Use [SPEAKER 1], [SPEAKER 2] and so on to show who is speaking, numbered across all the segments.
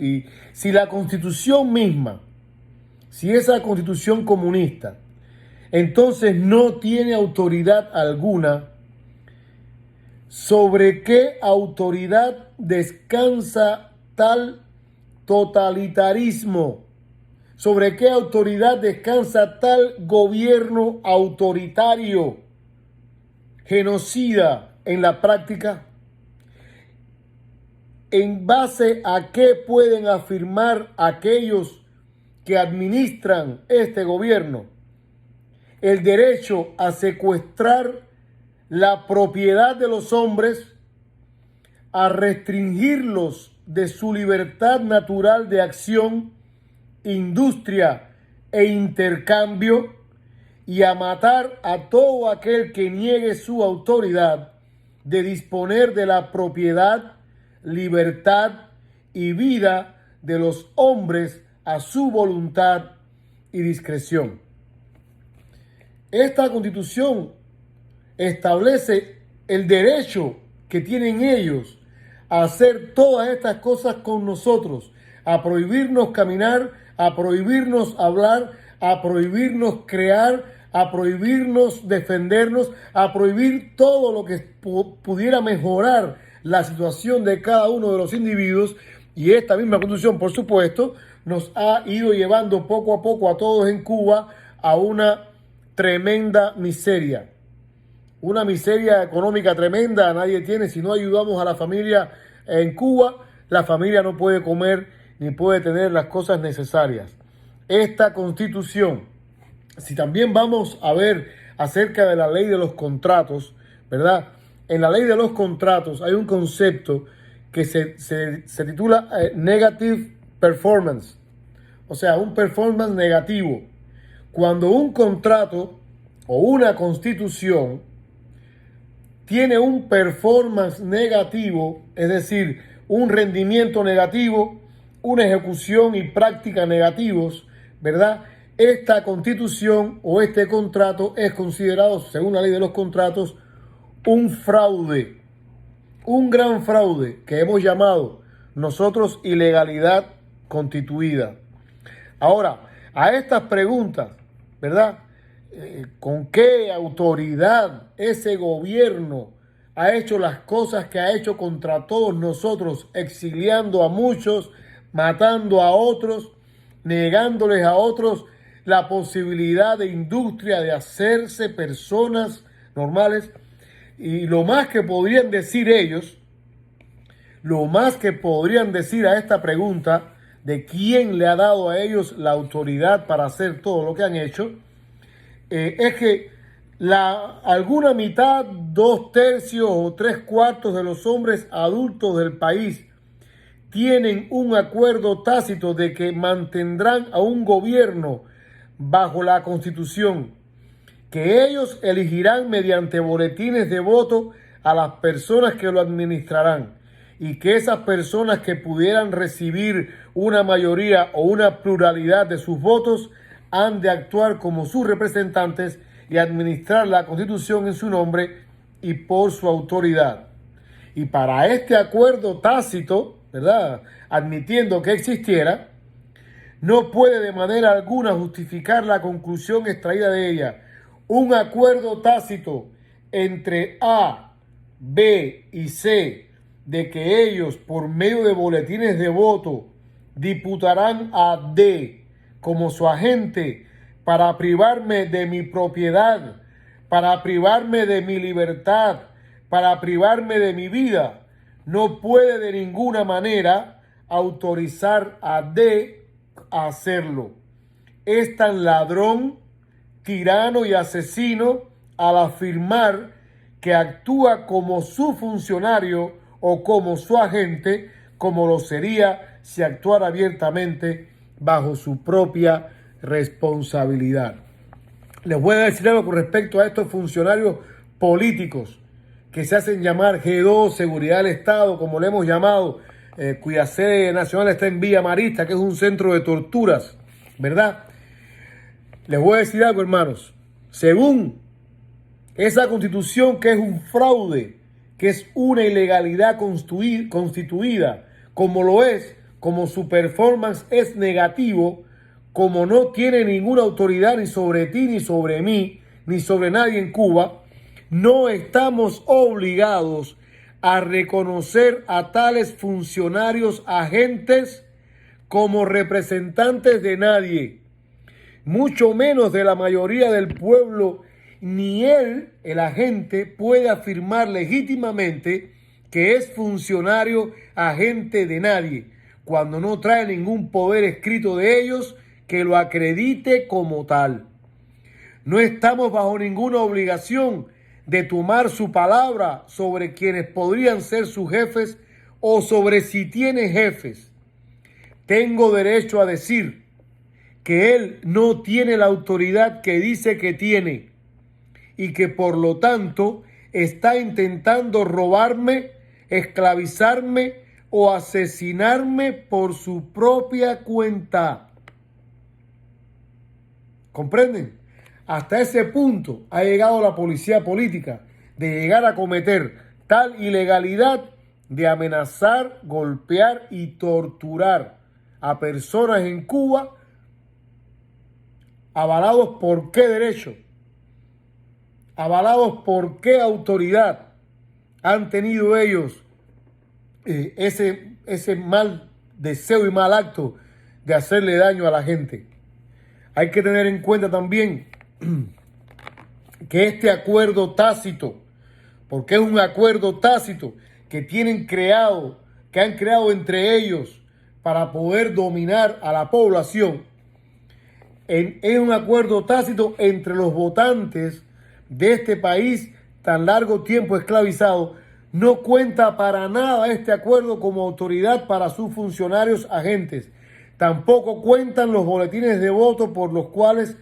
[SPEAKER 1] Y si la Constitución misma, si esa Constitución comunista, entonces no tiene autoridad alguna, ¿sobre qué autoridad descansa tal totalitarismo? ¿Sobre qué autoridad descansa tal gobierno autoritario, genocida en la práctica? ¿En base a qué pueden afirmar aquellos que administran este gobierno el derecho a secuestrar la propiedad de los hombres, a restringirlos de su libertad natural de acción, industria e intercambio, y a matar a todo aquel que niegue su autoridad de disponer de la propiedad, libertad y vida de los hombres a su voluntad y discreción? Esta Constitución establece el derecho que tienen ellos a hacer todas estas cosas con nosotros, a prohibirnos caminar, a prohibirnos hablar, a prohibirnos crear, a prohibirnos defendernos, a prohibir todo lo que pudiera mejorar la situación de cada uno de los individuos. Y esta misma Constitución, por supuesto, nos ha ido llevando poco a poco a todos en Cuba a una tremenda miseria. Una miseria económica tremenda, nadie tiene. Si no ayudamos a la familia en Cuba, la familia no puede comer ni puede tener las cosas necesarias. Esta Constitución, si también vamos a ver acerca de la ley de los contratos, ¿verdad? En la ley de los contratos hay un concepto que se titula Negative Performance, o sea, un performance negativo. Cuando un contrato o una constitución tiene un performance negativo, es decir, un rendimiento negativo, una ejecución y práctica negativos, ¿verdad? Esta constitución o este contrato es considerado, según la ley de los contratos, un fraude, un gran fraude que hemos llamado nosotros ilegalidad constituida. Ahora, a estas preguntas, ¿verdad? ¿Con qué autoridad ese gobierno ha hecho las cosas que ha hecho contra todos nosotros, exiliando a muchos, matando a otros, negándoles a otros la posibilidad de industria, de hacerse personas normales? Y lo más que podrían decir ellos, lo más que podrían decir a esta pregunta de quién le ha dado a ellos la autoridad para hacer todo lo que han hecho, es que alguna mitad, 2/3 o 3/4 de los hombres adultos del país tienen un acuerdo tácito de que mantendrán a un gobierno bajo la Constitución, que ellos elegirán mediante boletines de voto a las personas que lo administrarán, y que esas personas que pudieran recibir una mayoría o una pluralidad de sus votos han de actuar como sus representantes y administrar la Constitución en su nombre y por su autoridad. Y para este acuerdo tácito, ¿verdad?, admitiendo que existiera, no puede de manera alguna justificar la conclusión extraída de ella. Un acuerdo tácito entre A, B y C de que ellos, por medio de boletines de voto, diputarán a D como su agente para privarme de mi propiedad, para privarme de mi libertad, para privarme de mi vida, no puede de ninguna manera autorizar a D a hacerlo. Es tan ladrón, tirano y asesino al afirmar que actúa como su funcionario o como su agente, como lo sería si actuara abiertamente bajo su propia responsabilidad. Les voy a decir algo con respecto a estos funcionarios políticos que se hacen llamar G2, Seguridad del Estado, como le hemos llamado, cuya sede nacional está en Villa Marista, que es un centro de torturas, ¿verdad? Les voy a decir algo, hermanos. Según esa Constitución, que es un fraude, que es una ilegalidad constituida, como lo es como su performance es negativo, como no tiene ninguna autoridad ni sobre ti, ni sobre mí, ni sobre nadie en Cuba, no estamos obligados a reconocer a tales funcionarios agentes como representantes de nadie, mucho menos de la mayoría del pueblo. Ni él, el agente, puede afirmar legítimamente que es funcionario agente de nadie, cuando no trae ningún poder escrito de ellos que lo acredite como tal. No estamos bajo ninguna obligación de tomar su palabra sobre quienes podrían ser sus jefes o sobre si tiene jefes. Tengo derecho a decir que él no tiene la autoridad que dice que tiene y que por lo tanto está intentando robarme, esclavizarme o asesinarme por su propia cuenta. ¿Comprenden? Hasta ese punto ha llegado la policía política de llegar a cometer tal ilegalidad de amenazar, golpear y torturar a personas en Cuba, avalados por qué derecho, avalados por qué autoridad han tenido ellos ese mal deseo y mal acto de hacerle daño a la gente. Hay que tener en cuenta también que este acuerdo tácito, porque es un acuerdo tácito que han creado entre ellos para poder dominar a la población, es un acuerdo tácito entre los votantes de este país tan largo tiempo esclavizado. No cuenta para nada este acuerdo como autoridad para sus funcionarios agentes. Tampoco cuentan los boletines de voto por los cuales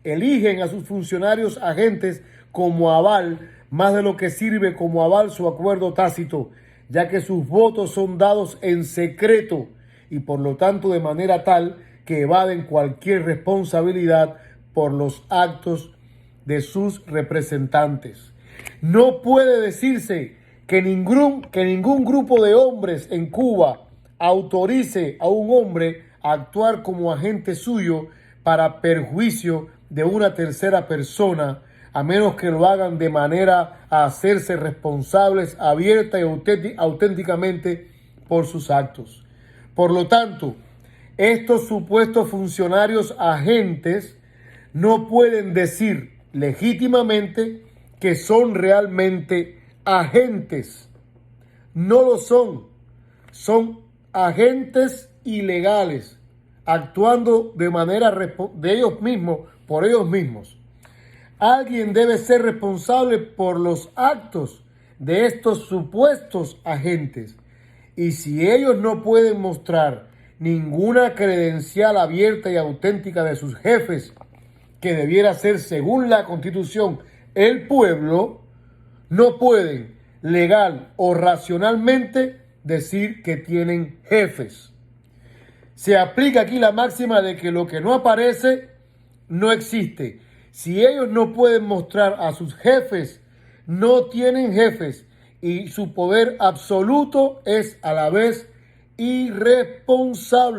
[SPEAKER 1] eligen a sus funcionarios agentes como aval, más de lo que sirve como aval su acuerdo tácito, ya que sus votos son dados en secreto y por lo tanto de manera tal que evaden cualquier responsabilidad por los actos de sus representantes. No puede decirse que ningún grupo de hombres en Cuba autorice a un hombre a actuar como agente suyo para perjuicio de una tercera persona, a menos que lo hagan de manera a hacerse responsables abierta y auténticamente por sus actos. Por lo tanto, estos supuestos funcionarios agentes no pueden decir legítimamente que son realmente agentes. No lo son. Son agentes ilegales, actuando de manera de ellos mismos, por ellos mismos. Alguien debe ser responsable por los actos de estos supuestos agentes. Y si ellos no pueden mostrar ninguna credencial abierta y auténtica de sus jefes, que debiera ser según la Constitución el pueblo, no pueden legal o racionalmente decir que tienen jefes. Se aplica aquí la máxima de que lo que no aparece no existe. Si ellos no pueden mostrar a sus jefes, no tienen jefes, y su poder absoluto es a la vez irresponsable.